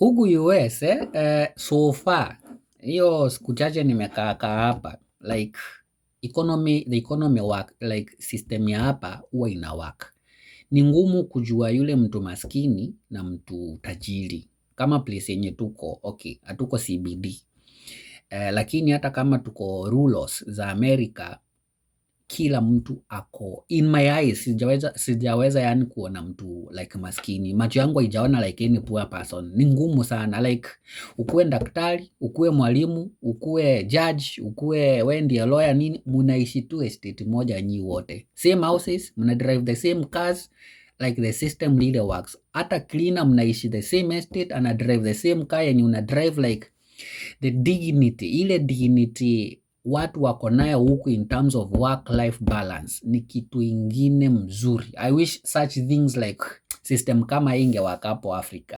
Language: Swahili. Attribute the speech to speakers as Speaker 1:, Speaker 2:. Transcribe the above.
Speaker 1: Huku US so far hiyo siku chache nimekaa hapa, like the economy work, like system ya hapa huwa ina work. Ni ngumu kujua yule mtu maskini na mtu tajiri. Kama place yenye tuko, okay, hatuko CBD. Lakini hata kama tuko rulos za Amerika, kila mtu ako in my eyes, sijaweza yani kuona mtu like maskini. Macho yangu haijaona like any poor person. Ni ngumu sana, like ukuwe daktari, ukuwe mwalimu, ukuwe judge, ukuwe wewe ndiye lawyer nini, mnaishi tu estate moja nyi wote. Same houses, mna drive the same cars, like the system really works. Hata cleaner mnaishi the same estate, ana drive the same car yenye una drive, like the dignity, ile dignity watu wako nayo huku in terms of work-life balance ni kitu ingine mzuri. I wish such things like system kama ingewaka hapo Afrika.